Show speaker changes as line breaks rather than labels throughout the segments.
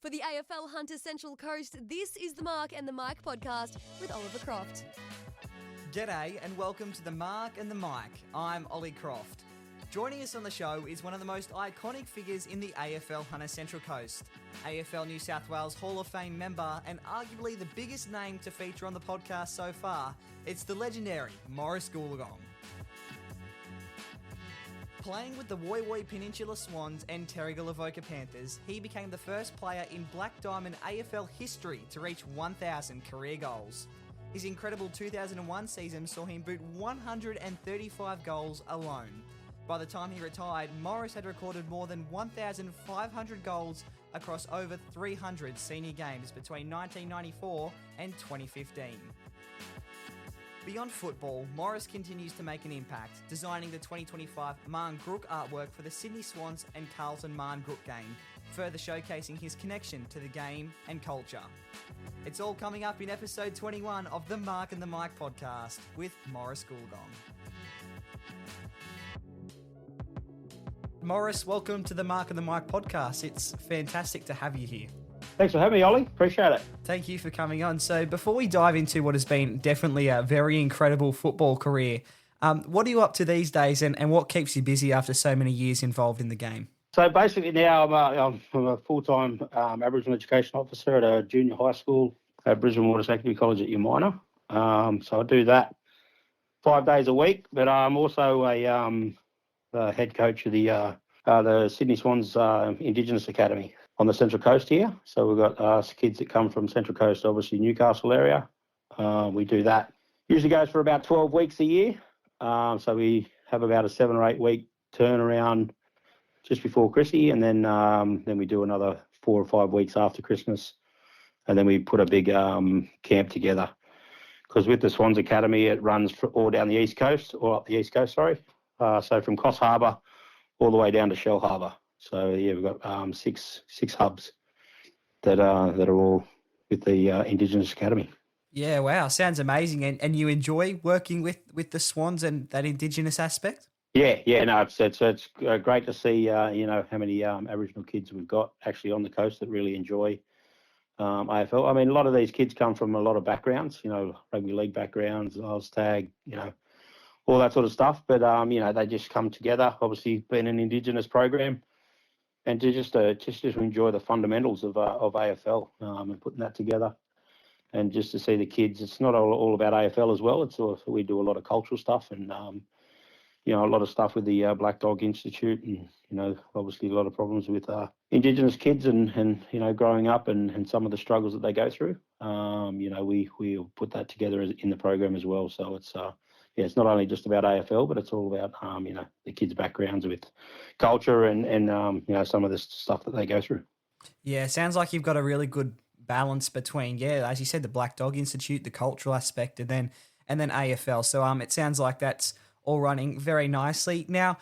For the AFL Hunter Central Coast, this is the Mark and the Mike podcast with Oliver Croft.
G'day and welcome to the Mark and the Mike. I'm Ollie Croft. Joining us on the show is one of the most iconic figures in the AFL Hunter Central Coast. AFL New South Wales Hall of Fame member and arguably the biggest name to feature on the podcast so far. It's the legendary Maurice Goolagong. Playing with the Woy Woy Peninsula Swans and Terrigal Avoca Panthers, he became the first player in Black Diamond AFL history to reach 1,000 career goals. His incredible 2001 season saw him boot 135 goals alone. By the time he retired, Maurice had recorded more than 1,500 goals across over 300 senior games between 1994 and 2015. Beyond football, Maurice continues to make an impact, designing the 2025 Marn Grook artwork for the Sydney Swans and Carlton Marn Grook game, further showcasing his connection to the game and culture. It's all coming up in episode 21 of the Mark and the Mike podcast with Maurice Goolagong. Maurice, welcome to the Mark and the Mike podcast. It's fantastic to have you here.
Thanks for having me, Ollie. Appreciate it.
Thank you for coming on. So before we dive into what has been definitely a very incredible football career, what are you up to these days and what keeps you busy after so many years involved in the game?
So basically now I'm a full-time Aboriginal education officer at a junior high school at Brisbane Water Secondary College at Umina. So I do that 5 days a week, but I'm also the head coach of the Sydney Swans Indigenous Academy on the Central Coast here. So we've got kids that come from Central Coast, obviously Newcastle area. We do that. Usually goes for about 12 weeks a year. So we have about a 7 or 8 week turnaround just before Chrissy, and then we do another 4 or 5 weeks after Christmas, and then we put a big camp together. Because with the Swans Academy, it runs all down the east coast, or up the east coast, sorry. So from Coss Harbour all the way down to Shell Harbour. So yeah, we've got six hubs that are all with the Indigenous Academy.
Yeah, wow, sounds amazing. And you enjoy working with the Swans and that Indigenous aspect?
Yeah, no, it's great to see how many Aboriginal kids we've got actually on the coast that really enjoy AFL. I mean, a lot of these kids come from a lot of backgrounds, rugby league backgrounds, Oztag, all that sort of stuff. But they just come together. Obviously, being an Indigenous program, and to just enjoy the fundamentals of AFL and putting that together, and just to see the kids. It's not all about AFL as well. It's also, we do a lot of cultural stuff and a lot of stuff with the Black Dog Institute, and obviously a lot of problems with Indigenous kids and growing up and some of the struggles that they go through. We put that together in the program as well. So it's not only just about AFL, but it's all about the kids' backgrounds with culture and some of the stuff that they go through.
Yeah, sounds like you've got a really good balance between, as you said, the Black Dog Institute, the cultural aspect, and then AFL. So it sounds like that's all running very nicely. Now,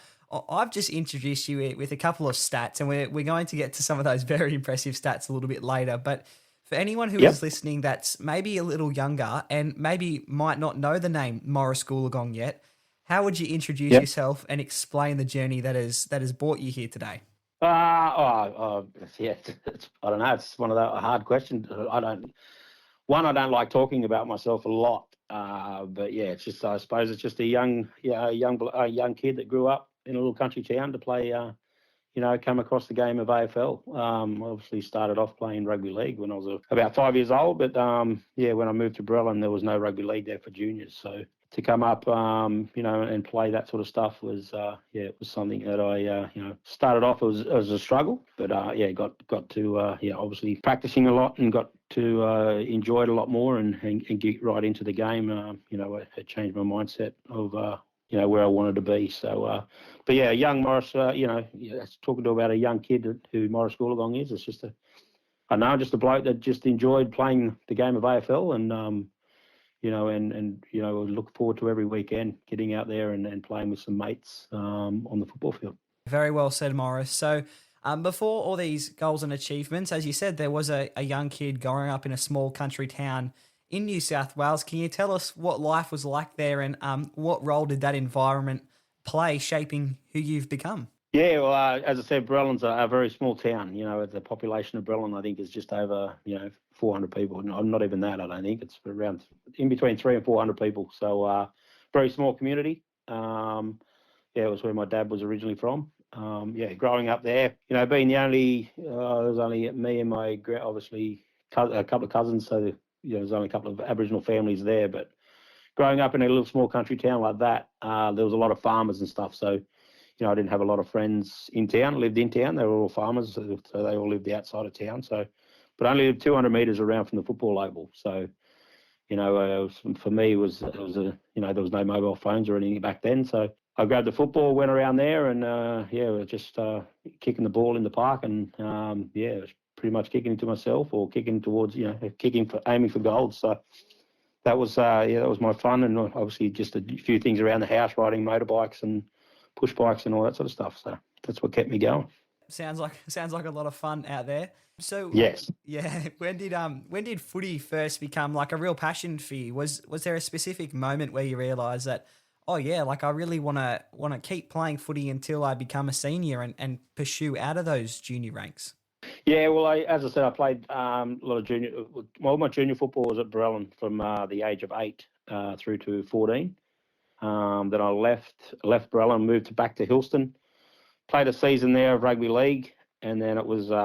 I've just introduced you with a couple of stats, and we're going to get to some of those very impressive stats a little bit later. But for anyone who is listening that's maybe a little younger and maybe might not know the name Maurice Goolagong yet, how would you introduce yourself and explain the journey that has brought you here today?
I don't know. It's one of the hard questions. I don't like talking about myself a lot. But yeah, it's just, I suppose it's just a young kid that grew up in a little country town to play, come across the game of AFL. Obviously started off playing rugby league when I was about 5 years old, but when I moved to Brellan, there was no rugby league there for juniors. So to come up, and play that sort of stuff was, it was something that I, started off as a struggle, but got to, obviously practicing a lot and got to enjoy it a lot more and get right into the game. It changed my mindset of, where I wanted to be. So, young Maurice, talking about a young kid who Maurice Goolagong is, it's just just a bloke that just enjoyed playing the game of AFL and, look forward to every weekend getting out there and playing with some mates on the football field.
Very well said, Maurice. So before all these goals and achievements, as you said, there was a young kid growing up in a small country town in New South Wales. Can you tell us what life was like there and what role did that environment play shaping who you've become?
Yeah, well, as I said, Brellin's a very small town. The population of Brellin, I think, is just over 400 people. No, not even that, I don't think. It's around in between 300 and 400 people. So very small community. It was where my dad was originally from. Growing up there, being the only, there was only me and my obviously a couple of cousins. So there's only a couple of Aboriginal families there. But growing up in a little small country town like that, there was a lot of farmers and stuff. So I didn't have a lot of friends in town, lived in town. They were all farmers, so they all lived outside of town. So, but only lived 200 metres around from the football oval. So, for me, it was there was no mobile phones or anything back then. So I grabbed the football, went around there, and we were just kicking the ball in the park, and it was pretty much kicking it to myself or kicking towards, aiming for goals. So that was that was my fun, and obviously just a few things around the house, riding motorbikes and push bikes and all that sort of stuff. So that's what kept me going.
Sounds like a lot of fun out there. So
yes,
yeah. When did footy first become like a real passion for you? Was there a specific moment where you realised that, oh yeah, like I really want to keep playing footy until I become a senior and pursue out of those junior ranks?
Yeah, well, as I said, I played a lot of junior. Well, my junior football was at Brelin from the age of 8 through to 14. Then I left Brelin, moved back to Hilston, played a season there of rugby league, and then it was then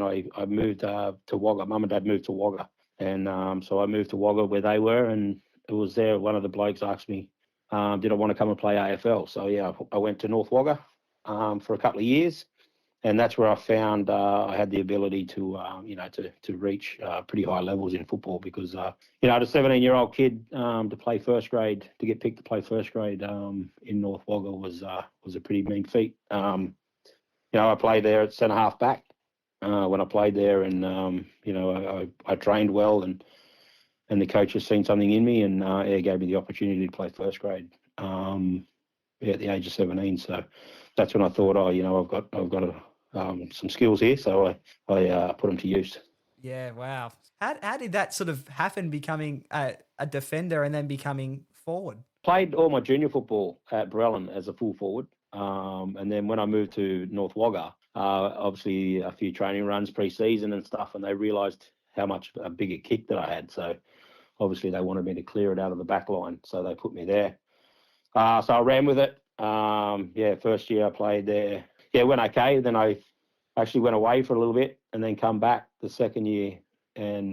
I moved to Wagga. Mum and Dad moved to Wagga, and so I moved to Wagga where they were, and it was there. One of the blokes asked me, did I want to come and play AFL? So yeah, I went to North Wagga for a couple of years. And that's where I found I had the ability to reach pretty high levels in football because, as a 17-year-old kid to play first grade, to get picked to play first grade in North Wagga was a pretty mean feat. I played there at centre half back when I played there, and I trained well, and the coach has seen something in me, and gave me the opportunity to play first grade at the age of 17. So that's when I thought, I've got some skills here, so I put them to use.
Yeah, wow. How did that sort of happen, becoming a defender and then becoming forward?
Played all my junior football at Brelin as a full forward, and then when I moved to North Wagga, obviously a few training runs pre-season and stuff, and they realised how much a bigger kick that I had. So obviously they wanted me to clear it out of the back line, so they put me there. So I ran with it. First year I played there. Yeah, went okay. Then I actually went away for a little bit and then come back the second year and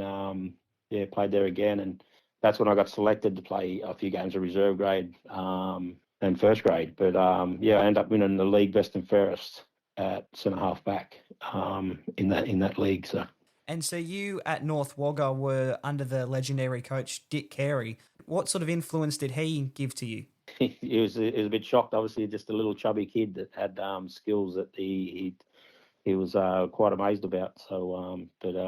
played there again. And that's when I got selected to play a few games of reserve grade and first grade. But I ended up winning the league best and fairest at centre half back in that league. So.
And so you at North Wagga were under the legendary coach Dick Carey. What sort of influence did he give to you?
He was a bit shocked, obviously, just a little chubby kid that had skills that he was quite amazed about. So, I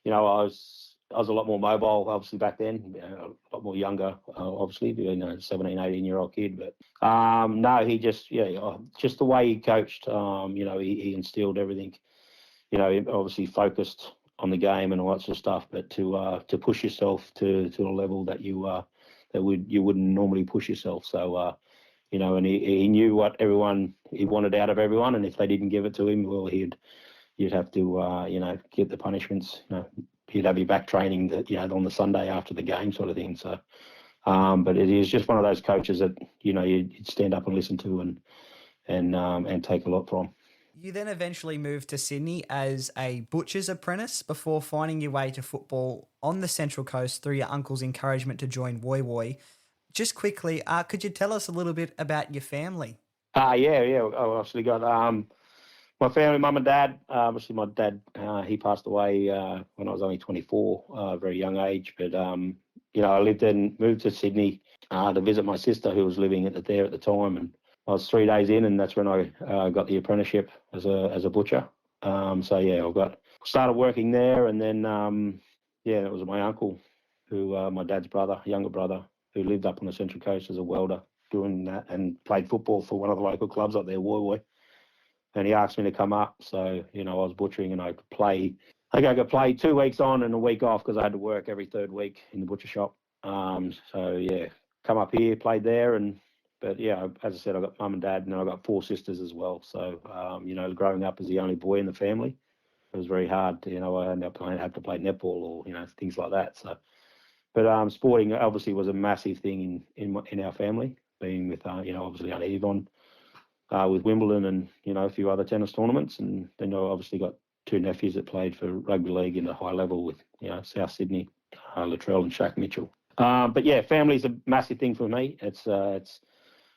was a lot more mobile, obviously, back then, a lot more younger, obviously, 17, 18-year-old kid. But no, he just the way he coached, he instilled everything, obviously focused on the game and all that sort of stuff, but to push yourself to a level that you wouldn't normally push yourself. So, and he knew what he wanted out of everyone, and if they didn't give it to him, well, you'd have to, get the punishments. He'd have you back training on the Sunday after the game, sort of thing. So, but it is just one of those coaches that you'd stand up and listen to and take a lot from.
You then eventually moved to Sydney as a butcher's apprentice before finding your way to football on the Central Coast through your uncle's encouragement to join Woy Woy. Just quickly, could you tell us a little bit about your family?
I obviously got my family, mum and dad. Obviously, my dad, he passed away when I was only 24, a very young age. But, I moved to Sydney to visit my sister who was living there at the time. And I was 3 days in, and that's when I got the apprenticeship as a butcher. I started working there, and then it was my uncle, who my dad's brother, younger brother, who lived up on the Central Coast as a welder, doing that, and played football for one of the local clubs up there, Woy Woy. And he asked me to come up, so I was butchering, and I could play. I think I could play 2 weeks on and a week off because I had to work every third week in the butcher shop. Come up here, played there, and But yeah, as I said, I've got mum and dad, and then I've got 4 sisters as well. So, growing up as the only boy in the family, it was very hard. I ended up having to play netball or, things like that. So, but sporting obviously was a massive thing in our family, being with, obviously Aunt Yvonne with Wimbledon and, a few other tennis tournaments. And then I obviously got 2 nephews that played for rugby league in the high level with, South Sydney, Latrell and Shaq Mitchell. But yeah, family's a massive thing for me. It's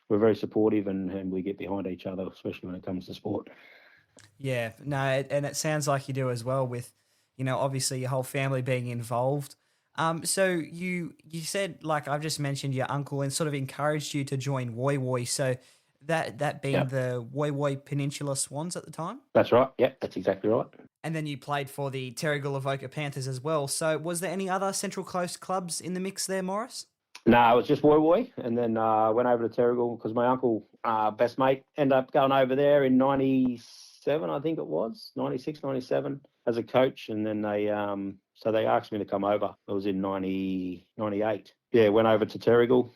we're very supportive and we get behind each other, especially when it comes to sport.
Yeah, no, and it sounds like you do as well with, obviously your whole family being involved. So you said, like I've just mentioned, your uncle and sort of encouraged you to join Woy Woy. So that being the Woy Woy Peninsula Swans at the time?
That's right. Yeah, that's exactly right.
And then you played for the Terrigal Avoca Panthers as well. So was there any other Central Coast clubs in the mix there, Maurice?
No, it was just Woy Woy, and then went over to Terrigal because my uncle, best mate, ended up going over there in 97, I think it was, 96, 97, as a coach, and then they asked me to come over. It was in 98. Yeah, went over to Terrigal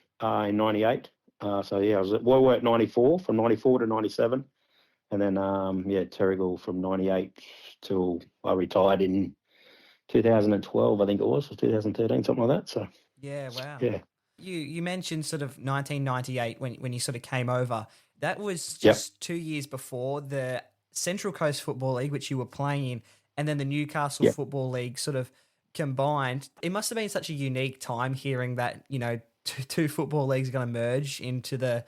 in 98. I was at Woy Woy at 94, from 94 to 97, and then Terrigal from 98 till I retired in 2012, I think it was, or 2013, something like that. So
yeah, wow.
Yeah.
You mentioned sort of 1998 when you sort of came over. That was just 2 years before the Central Coast Football League, which you were playing in, and then the Newcastle Football League sort of combined. It must have been such a unique time hearing that, two football leagues are going to merge into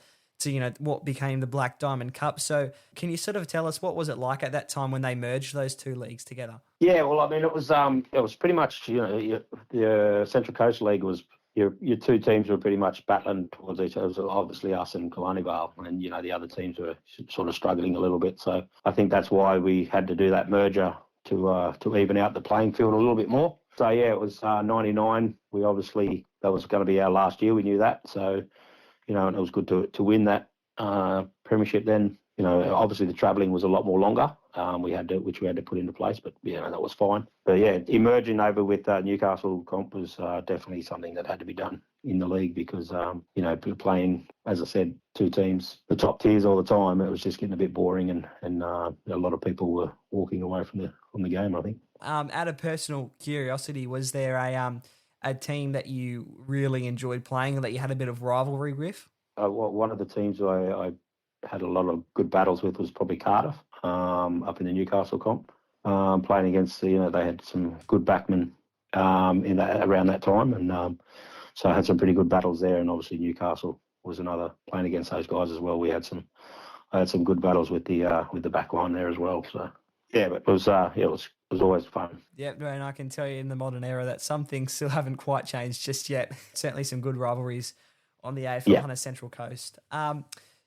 what became the Black Diamond Cup. So can you sort of tell us what was it like at that time when they merged those 2 leagues together?
Yeah, well, I mean, it was pretty much, the Central Coast League was, your 2 teams were pretty much battling towards each other. It was obviously us and Carnival, and the other teams were sort of struggling a little bit. So I think that's why we had to do that merger to even out the playing field a little bit more. So yeah, it was 99. We obviously, that was going to be our last year. We knew that. So and it was good to win that premiership then. Obviously the travelling was a lot more longer. Which we had to put into place, but that was fine. But yeah, emerging over with Newcastle comp was definitely something that had to be done in the league because playing, as I said, 2 teams, the top tiers all the time, it was just getting a bit boring, and a lot of people were walking away from the game, I think.
Out of personal curiosity, was there a team that you really enjoyed playing and that you had a bit of rivalry with?
One of the teams I had a lot of good battles with was probably Cardiff, up in the Newcastle comp, playing against, they had some good backmen around that time, and so I had some pretty good battles there, and obviously Newcastle was another, playing against those guys as well. I had some good battles with the back line there as well. So yeah, but it was always fun.
Yep, and I can tell you in the modern era that some things still haven't quite changed just yet. Certainly some good rivalries on the AFL Hunter Central Coast.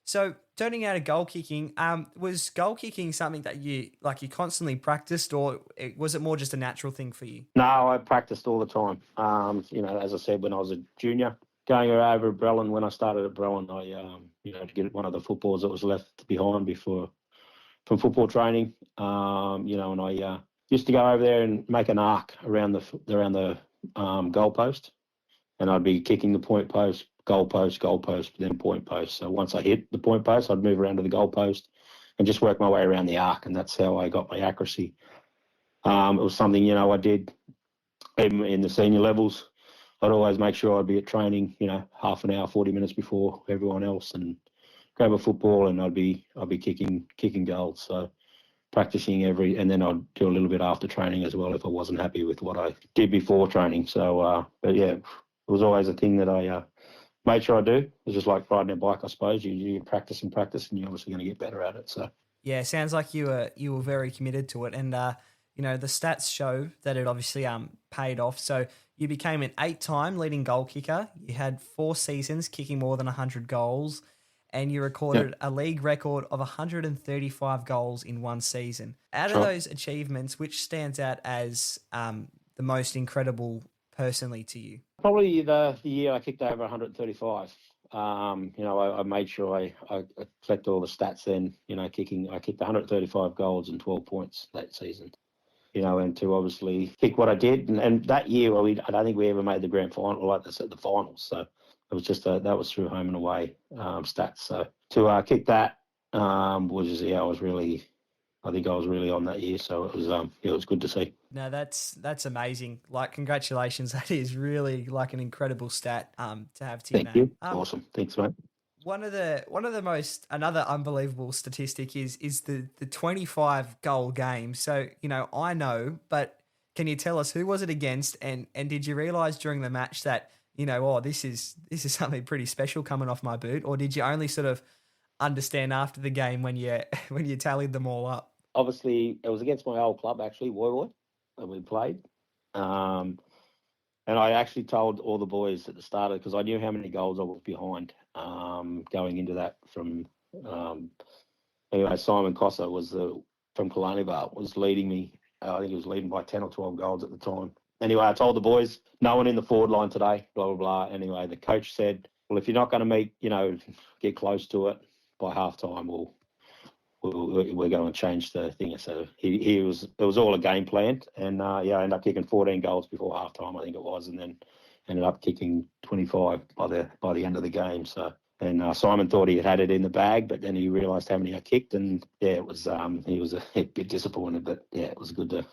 So turning out of goal kicking, was goal kicking something that you constantly practiced, or was it more just a natural thing for you?
No, I practiced all the time. As I said, when I was a junior, going over at Brellan, when I started at Brellan, I to get one of the footballs that was left behind from football training, and I used to go over there and make an arc around the goal post, and I'd be kicking the point post, goal post, then point post. So once I hit the point post, I'd move around to the goal post and just work my way around the arc, and that's how I got my accuracy. It was something, I did even in the senior levels. I'd always make sure I'd be at training, half an hour, 40 minutes before everyone else, and grab a football, and I'd be kicking goals. So practicing and then I'd do a little bit after training as well if I wasn't happy with what I did before training. So, but yeah, it was always a thing that I made sure I do. It was just like riding a bike, I suppose. You practice, and you're obviously going to get better at it. So
yeah, sounds like you were very committed to it, and the stats show that it obviously paid off. So you became an 8-time leading goal kicker. You had 4 seasons kicking more than 100 goals, and you recorded a league record of 135 goals in one season. Out of those achievements, which stands out as the most incredible personally to you?
Probably the year I kicked over 135. I made sure I collected all the stats then. I kicked 135 goals and 12 points that season. And to obviously kick what I did, and that year I don't think we ever made the grand final, like this at the finals. So It was just that was through home and away stats. So to kick that was I think I was really on that year. So it was good to see.
No, that's amazing. Like, congratulations. That is really like an incredible stat to have to your
Thank
name.
you. Awesome. Thanks, mate.
Another unbelievable statistic is the 25 goal game. So, I know, but can you tell us who was it against, and did you realise during the match that, this is something pretty special coming off my boot, or did you only sort of understand after the game when you when you tallied them all up?
Obviously, it was against my old club, actually, Woy, that we played. And I actually told all the boys at the start, because I knew how many goals I was behind going into that anyway, Simon Cossa from Carnival was leading me. I think he was leading by 10 or 12 goals at the time. Anyway, I told the boys, no one in the forward line today, blah, blah, blah. Anyway, the coach said, well, if you're not going to get close to it by halftime, we're going to change the thing. So it was all a game plan, and I ended up kicking 14 goals before halftime, I think it was, and then ended up kicking 25 by the end of the game. So, and Simon thought he had it in the bag, but then he realised how many I kicked, and it was he was a bit disappointed, but it was good to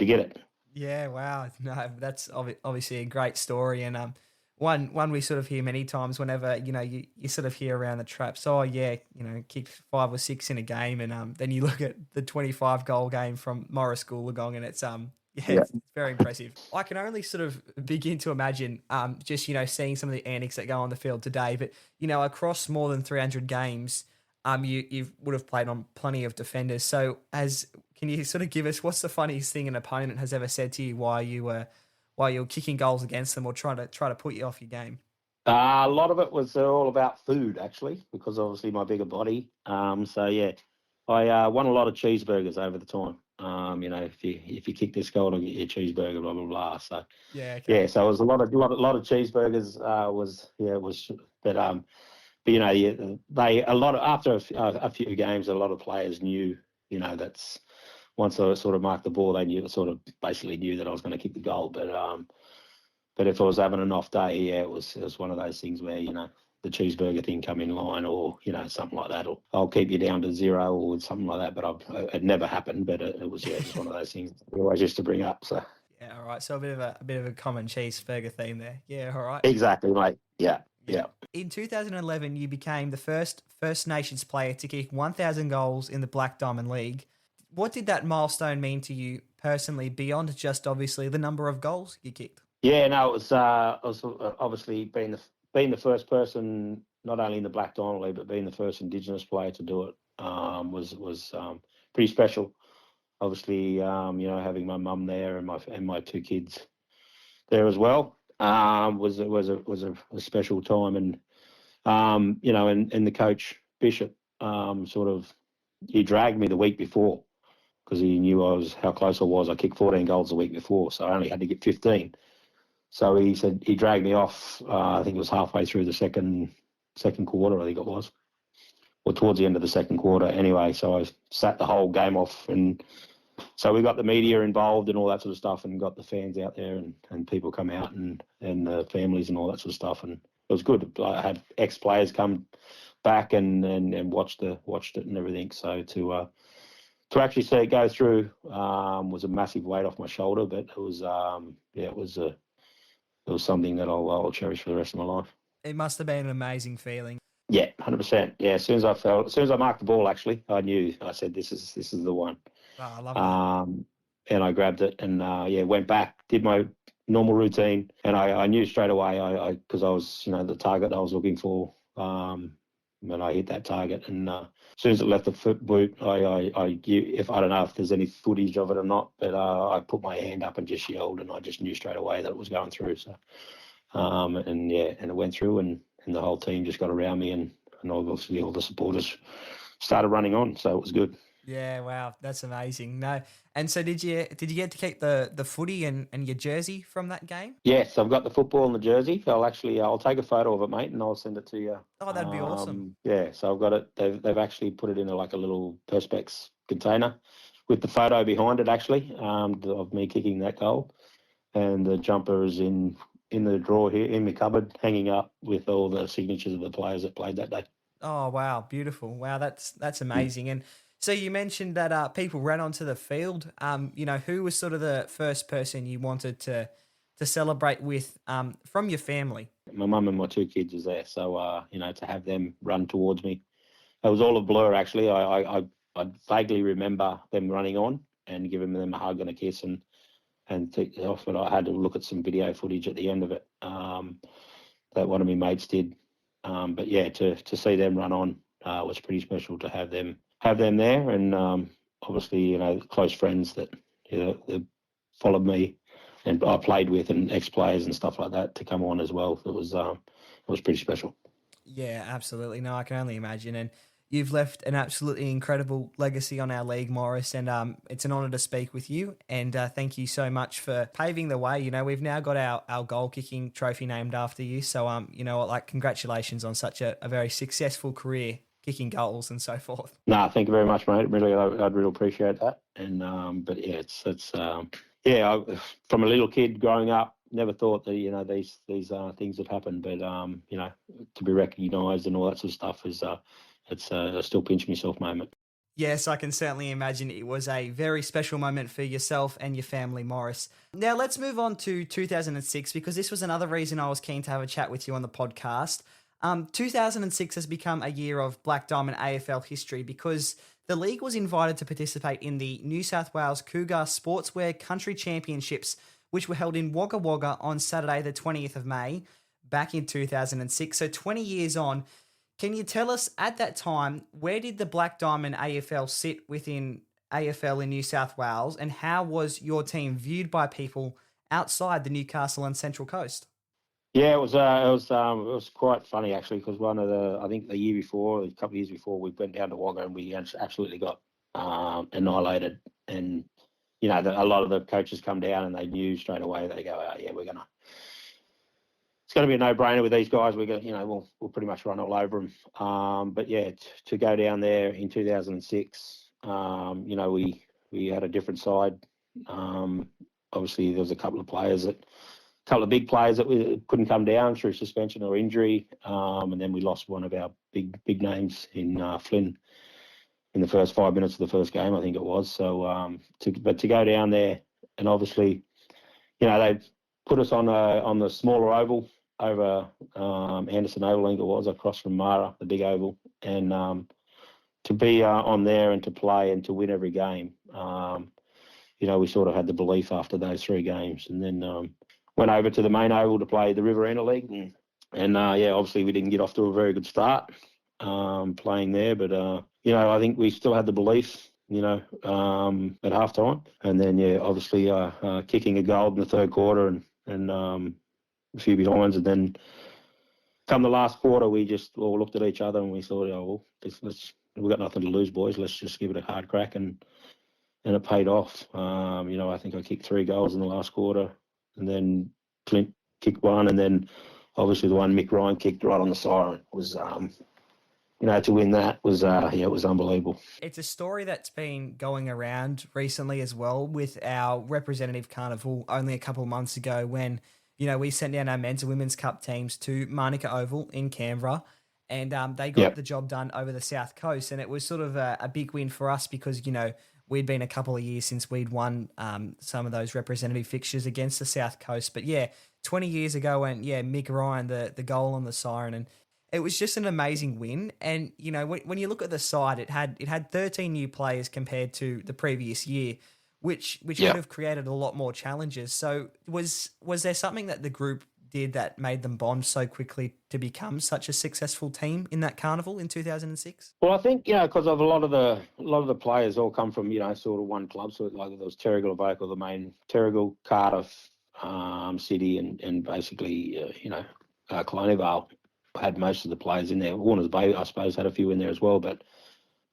get it.
Yeah, wow. No, that's obviously a great story, and one we sort of hear many times whenever you sort of hear around the traps. Oh yeah, kicked 5 or 6 in a game, and then you look at the 25 goal game from Maurice Goolagong, and it's it's very impressive. I can only sort of begin to imagine just seeing some of the antics that go on the field today, but across more than 300 games, you would have played on plenty of defenders. So can you sort of give us what's the funniest thing an opponent has ever said to you while you're kicking goals against them or trying to put you off your game?
A lot of it was all about food, actually, because obviously my bigger body. So yeah, I won a lot of cheeseburgers over the time. If you kick this goal, I'll get you a cheeseburger, blah blah blah. So
yeah, okay.
Yeah, so it was a lot of cheeseburgers. After a few games, a lot of players knew, that's once I sort of marked the ball, they basically knew that I was going to kick the goal. But if I was having an off day, it was one of those things where the cheeseburger thing come in line, or something like that, or I'll keep you down to 0 or something like that. But it never happened. But it was just one of those things we always used to bring up. So
yeah, all right. So a bit of a common cheeseburger theme there. Yeah, all right.
Exactly, mate. Yeah.
In 2011, you became the first First Nations player to kick 1,000 goals in the Black Diamond League. What did that milestone mean to you personally, beyond just obviously the number of goals you kicked?
Yeah, no, it was obviously being the first person, not only in the Black Diamond League, but being the first Indigenous player to do it was pretty special. Obviously, having my mum there and my 2 kids there as well was a special time, and and the coach Bishop he dragged me the week before because he knew how close I was. I kicked 14 goals the week before, so I only had to get 15. So he said he dragged me off. I think it was halfway through the second quarter. I think it was, or towards the end of the second quarter. Anyway, so I sat the whole game off, and so we got the media involved and all that sort of stuff, and got the fans out there, and people come out, and the families and all that sort of stuff, and it was good. I had ex-players come back and watched it and everything. So to actually see it go through was a massive weight off my shoulder, but it was it was something that I'll cherish for the rest of my life.
It must have been an amazing feeling.
Yeah, 100%. Yeah, as soon as I marked the ball, actually, I knew. I said, "This is the one."
Oh, I love that.
And I grabbed it and went back, did my normal routine, and I knew straight away because I was the target I was looking for. And I hit that target, and as soon as it left the foot boot, I don't know if there's any footage of it or not, but I put my hand up and just yelled, and I just knew straight away that it was going through. So, and it went through, and the whole team just got around me, and obviously all the supporters started running on, so it was good.
Yeah, wow, that's amazing. No, and so did you get to keep the footy and your jersey from that game?
Yes, I've got the football and the jersey. I'll take a photo of it, mate, and I'll send it to you.
Oh, that'd be awesome.
Yeah, so I've got it. They've actually put it in a little Perspex container with the photo behind it, actually, of me kicking that goal, and the jumper is in in the drawer here in my cupboard, hanging up with all the signatures of the players that played that day.
Oh wow, beautiful! Wow, that's
Mm.
amazing. And so you mentioned that people ran onto the field. Who was sort of the first person you wanted to celebrate with from your family?
My mum and my two kids was there, so to have them run towards me, it was all a blur actually. I vaguely remember them running on and giving them a hug and a kiss, and often I had to look at some video footage at the end of it that one of my mates did. But yeah, to see them run on was pretty special. To have them there, and obviously close friends that that followed me and I played with, and ex-players and stuff like that to come on as well. It was pretty special.
Yeah, absolutely. No, I can only imagine. And you've left an absolutely incredible legacy on our league, Maurice. And it's an honour to speak with you. And thank you so much for paving the way. We've now got our goal kicking trophy named after you. So, congratulations on such a very successful career kicking goals and so forth.
No, thank you very much, mate. Really, I'd really appreciate that. And but yeah, from a little kid growing up, never thought that these things would happen. But to be recognised and all that sort of stuff is it's a still pinch myself moment.
Yes, I can certainly imagine it was a very special moment for yourself and your family, Maurice. Now let's move on to 2006, because this was another reason I was keen to have a chat with you on the podcast. 2006 has become a year of Black Diamond AFL history because the league was invited to participate in the New South Wales Cougar Sportswear Country Championships, which were held in Wagga Wagga on Saturday the 20th of May back in 2006. So 20 years on, can you tell us at that time, where did the Black Diamond AFL sit within AFL in New South Wales, and how was your team viewed by people outside the Newcastle and Central Coast?
Yeah, it was quite funny actually, because I think the year before, a couple of years before, we went down to Wagga and we absolutely got annihilated. And a lot of the coaches come down and they knew straight away. They go, oh, yeah, it's going to be a no-brainer with these guys. We'll pretty much run all over them. But yeah, to go down there in 2006, we had a different side. Obviously, there was a couple of big players that we couldn't come down through suspension or injury, and then we lost one of our big names in Flynn in the first 5 minutes of the first game, I think it was. So, to go down there, and obviously, they put us on the smaller oval over Anderson Oval, I think it was, across from Mara, the big oval, and to be on there and to play and to win every game. We sort of had the belief after those 3 games, and then went over to the main oval to play the Riverina League, and obviously we didn't get off to a very good start playing there, but I think we still had the belief, at half time, and then obviously kicking a goal in the third quarter and a few behinds, and then come the last quarter, we just all looked at each other and we thought, we've got nothing to lose, boys. Let's just give it a hard crack, and it paid off. I think I kicked 3 goals in the last quarter, and then Clint kicked 1, and then obviously the one Mick Ryan kicked right on the siren was, to win that was, it was unbelievable.
It's a story that's been going around recently as well with our Representative Carnival only a couple of months ago when, we sent down our men's and women's cup teams to Manuka Oval in Canberra, and they got the job done over the South Coast, and it was sort of a big win for us because, we'd been a couple of years since we'd won some of those representative fixtures against the South Coast. But 20 years ago, and Mick Ryan, the goal on the siren, and it was just an amazing win. And, when you look at the side, it had 13 new players compared to the previous year, which would have created a lot more challenges. So was there something that the group did that made them bond so quickly to become such a successful team in that carnival in 2006?
Well, I think because of a lot of the players all come from sort of one club. So like there was Terrigal Vocal, the main Terrigal, Cardiff, City, and basically Colonial Vale had most of the players in there. Warner's Bay, I suppose, had a few in there as well. But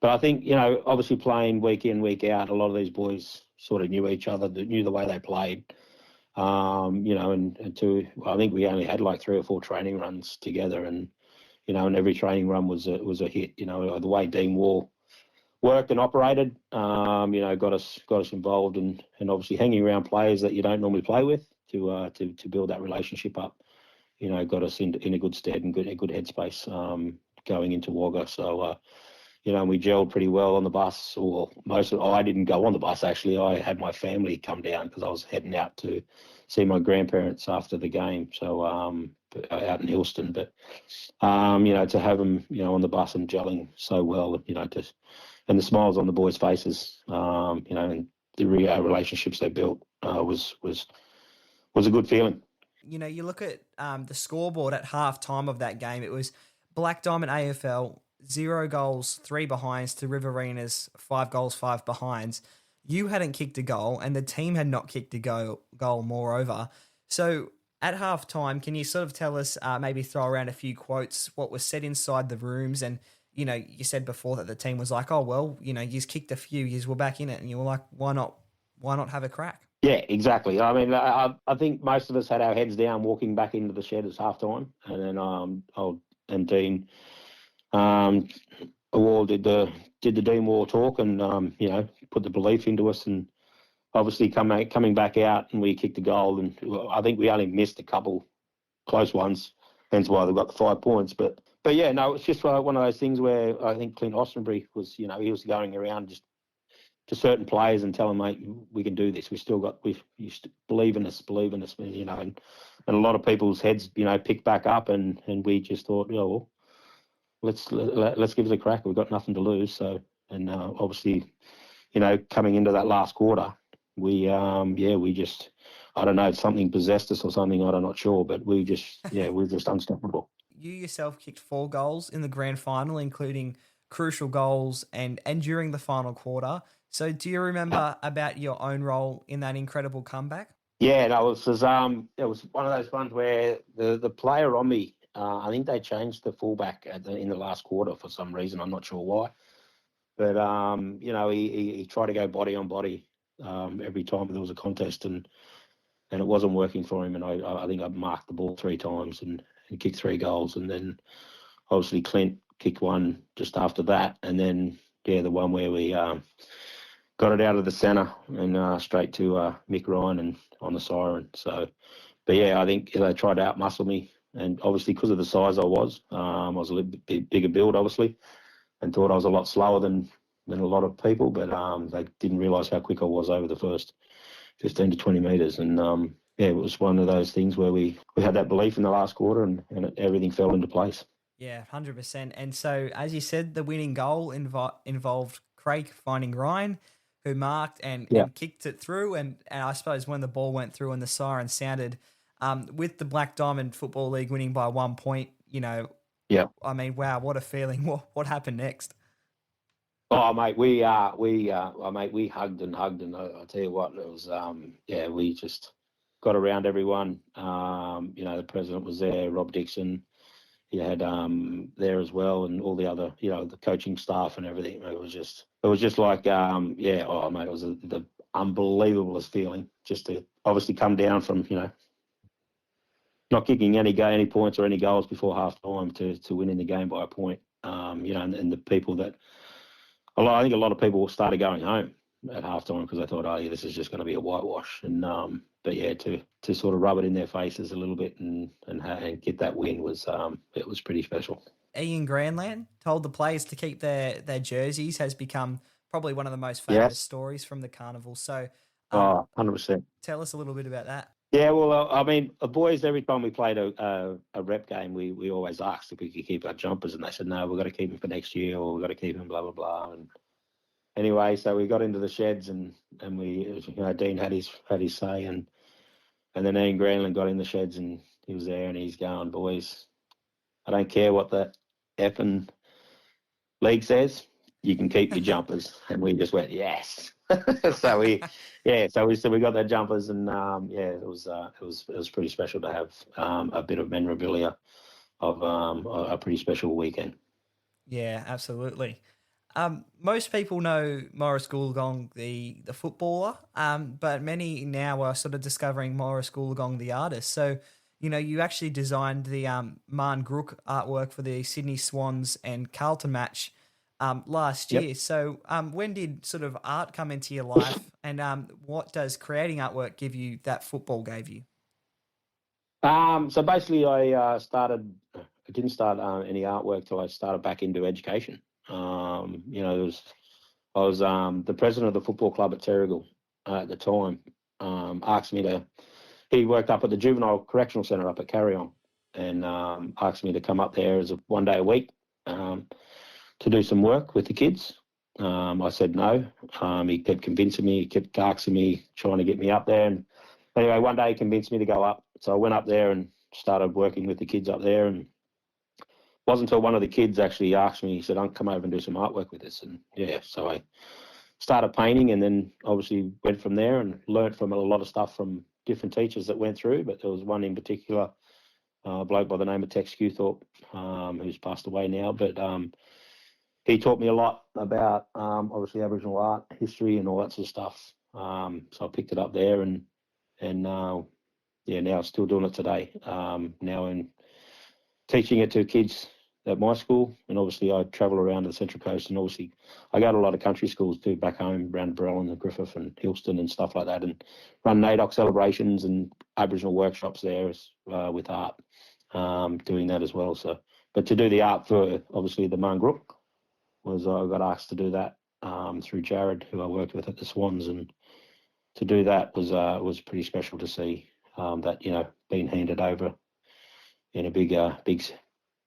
I think obviously playing week in, week out, a lot of these boys sort of knew each other, knew the way they played. I think we only had like 3 or 4 training runs together, and and every training run was a hit. The way Dean Wall worked and operated, got us involved, and obviously hanging around players that you don't normally play with to build that relationship up. Got us in a good stead and a good headspace going into Wagga. So we gelled pretty well on the bus. Or I didn't go on the bus actually. I had my family come down because I was heading out to see my grandparents after the game. So out in Hillston, but to have them on the bus and gelling so well, and the smiles on the boys' faces, and the relationships they built was a good feeling.
You look at the scoreboard at half time of that game. It was Black Diamond AFL 0 goals, 3 behinds to Riverina's 5 goals, 5 behinds. You hadn't kicked a goal, and the team had not kicked a goal. Moreover, so at half time, can you sort of tell us, maybe throw around a few quotes, what was said inside the rooms? And you said before that the team was like, oh well, you've kicked a few, you were back in it, and you were like, why not have a crack?
Yeah, exactly. I mean, I think most of us had our heads down walking back into the shed at half time, and then Dean Award did the Dean War talk, and put the belief into us, and obviously coming back out, and we kicked a goal, and I think we only missed a couple close ones, hence why they got the 5 points. But yeah, no, it's just one of those things where I think Clint Ostenbury was, he was going around just to certain players and tell them, mate, we can do this. You believe in us, and a lot of people's heads, picked back up, and we just thought, well, let's give it a crack. We've got nothing to lose. So, and obviously, coming into that last quarter, we just, I don't know, something possessed us or something. I'm not sure, but we're just unstoppable.
You yourself kicked 4 goals in the grand final, including crucial goals and during the final quarter. So do you remember about your own role in that incredible comeback?
Yeah, no, it was one of those ones where the player on me, I think they changed the fullback in the last quarter for some reason. I'm not sure why. But, he tried to go body on body every time there was a contest, and it wasn't working for him. And I think I marked the ball 3 times and kicked 3 goals. And then obviously Clint kicked one just after that. And then, the one where we got it out of the centre and straight to Mick Ryan and on the siren. So, but yeah, I think they tried to outmuscle me. And obviously because of the size I was a little bit bigger build, obviously, and thought I was a lot slower than a lot of people. But they didn't realise how quick I was over the first 15 to 20 metres. And it was one of those things where we had that belief in the last quarter, and everything fell into place.
Yeah, 100%. And so, as you said, the winning goal involved Craig finding Ryan, who marked and kicked it through. And I suppose when the ball went through and the siren sounded, with the Black Diamond Football League winning by 1 point, I mean, wow, what a feeling. What happened next?
Oh, mate, we hugged and I tell you what, it was, we just got around everyone. The president was there, Rob Dixon. He had there as well, and all the other, the coaching staff and everything. It was just like, mate, it was the unbelievablest feeling just to obviously come down from, not kicking any points or any goals before half time to winning the game by a point. And the people that, I think a lot of people started going home at half time because they thought, this is just going to be a whitewash. And but yeah, to sort of rub it in their faces a little bit and get that win was it was pretty special.
Ian Granland told the players to keep their jerseys, has become probably one of the most famous stories from the carnival. So
100%.
Tell us a little bit about that.
Yeah, well, I mean, the boys, every time we played a rep game, we always asked if we could keep our jumpers, and they said, no, we've got to keep them for next year, or we've got to keep them, blah, blah, blah. And anyway, so we got into the sheds, and we, Dean had his say, and then Ian Granland got in the sheds, and he was there, and he's going, boys, I don't care what the effing league says, you can keep your jumpers. And we just went, yes. so we got their jumpers, and it was pretty special to have a bit of memorabilia of a pretty special weekend.
Yeah, absolutely. Most people know Maurice Goolagong, the footballer, but many now are sort of discovering Maurice Goolagong, the artist. So, you actually designed the Marn Grook artwork for the Sydney Swans and Carlton match last year. So when did sort of art come into your life, and what does creating artwork give you that football gave you?
So basically, I didn't start any artwork till I started back into education. I was the president of the football club at Terrigal at the time. Asked me to. He worked up at the juvenile correctional centre up at Carrion, and asked me to come up there as a 1 day a week to do some work with the kids. I said no. He kept convincing me, he kept asking me, trying to get me up there. And anyway, one day he convinced me to go up. So I went up there and started working with the kids up there. And it wasn't until one of the kids actually asked me, he said, "I'll come over and do some artwork with us." And yeah, so I started painting, and then obviously went from there and learnt from a lot of stuff from different teachers that went through. But there was one in particular, a bloke by the name of Tex Qthorpe, who's passed away now. But he taught me a lot about obviously Aboriginal art, history, and all that sort of stuff. So I picked it up there, and now I'm still doing it today. Now in teaching it to kids at my school, and obviously I travel around the Central Coast, and obviously I go to a lot of country schools too, back home around Barrellan and Griffith and Hillston and stuff like that, and run NAIDOC celebrations and Aboriginal workshops there with art, doing that as well. So, but to do the art for obviously the Marngrook, I got asked to do that through Jared, who I worked with at the Swans, and to do that was pretty special to see that being handed over in a big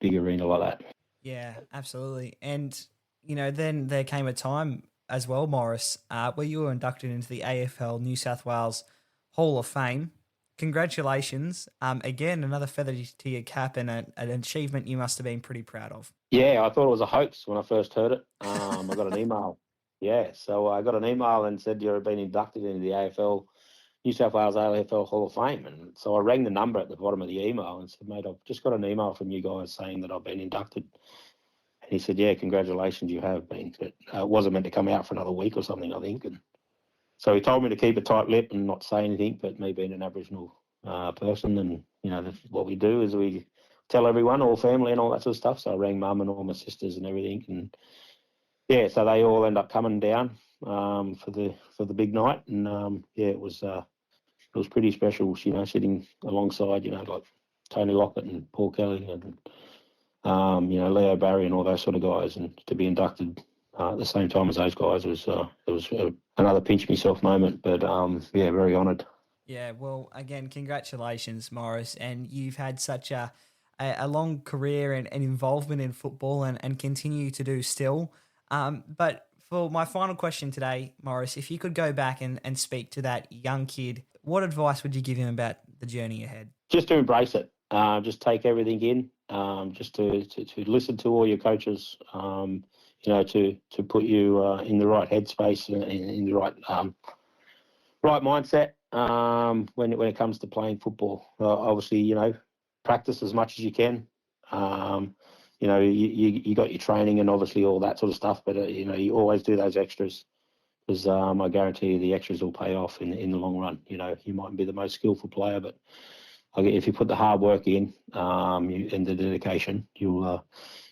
arena like that.
Yeah, absolutely. And then there came a time as well, Maurice, where you were inducted into the AFL New South Wales Hall of Fame. Congratulations. Again, another feather to your cap, and an achievement you must have been pretty proud of.
Yeah, I thought it was a hoax when I first heard it. I got an email. Yeah, so I got an email and said you've been inducted into the AFL, New South Wales AFL Hall of Fame. And so I rang the number at the bottom of the email and said, "Mate, I've just got an email from you guys saying that I've been inducted." And he said, "Yeah, congratulations, you have been. But it wasn't meant to come out for another week or something, I think." And so he told me to keep a tight lip and not say anything, but me being an Aboriginal person, and that's what we do is we tell everyone, all family and all that sort of stuff. So I rang mum and all my sisters and everything, and yeah, so they all end up coming down for the big night, and it was pretty special, sitting alongside like Tony Lockett and Paul Kelly and Leo Barry and all those sort of guys, and to be inducted at the same time as those guys was another pinch myself moment, but very honoured.
Yeah, well, again, congratulations, Maurice, and you've had such a long career and involvement in football, and continue to do still. But for my final question today, Maurice, if you could go back and speak to that young kid, what advice would you give him about the journey ahead?
Just to embrace it. Just take everything in. Just to listen to all your coaches. To put you in the right headspace, in the right mindset when it comes to playing football. Obviously, practice as much as you can. You got your training and obviously all that sort of stuff, but you always do those extras, because I guarantee you the extras will pay off in the long run. You mightn't be the most skillful player, but if you put the hard work in and the dedication, you'll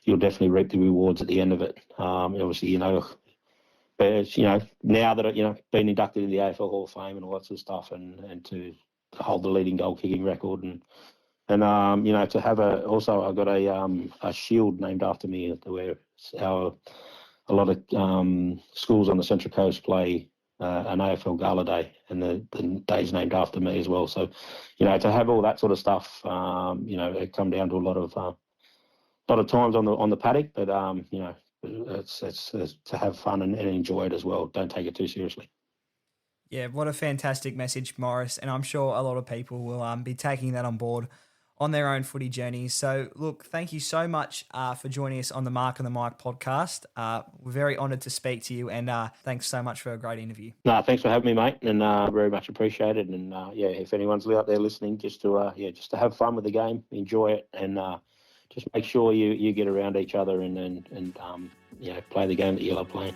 definitely reap the rewards at the end of it. Obviously, but it's, now that been inducted in the AFL Hall of Fame and all that sort of stuff, and to hold the leading goal kicking record, and to have also I got a shield named after me, where a lot of schools on the Central Coast play an AFL Gala Day, and the day's named after me as well. So, to have all that sort of stuff, it come down to a lot of times on the paddock, but it's to have fun and enjoy it as well. Don't take it too seriously.
Yeah, what a fantastic message, Maurice, and I'm sure a lot of people will be taking that on board on their own footy journeys. So, look, thank you so much for joining us on the Mark and the Mike podcast. We're very honoured to speak to you, and thanks so much for a great interview.
No, thanks for having me, mate, and very much appreciated. And if anyone's out there listening, just to have fun with the game, enjoy it, and just make sure you get around each other and play the game that you love playing.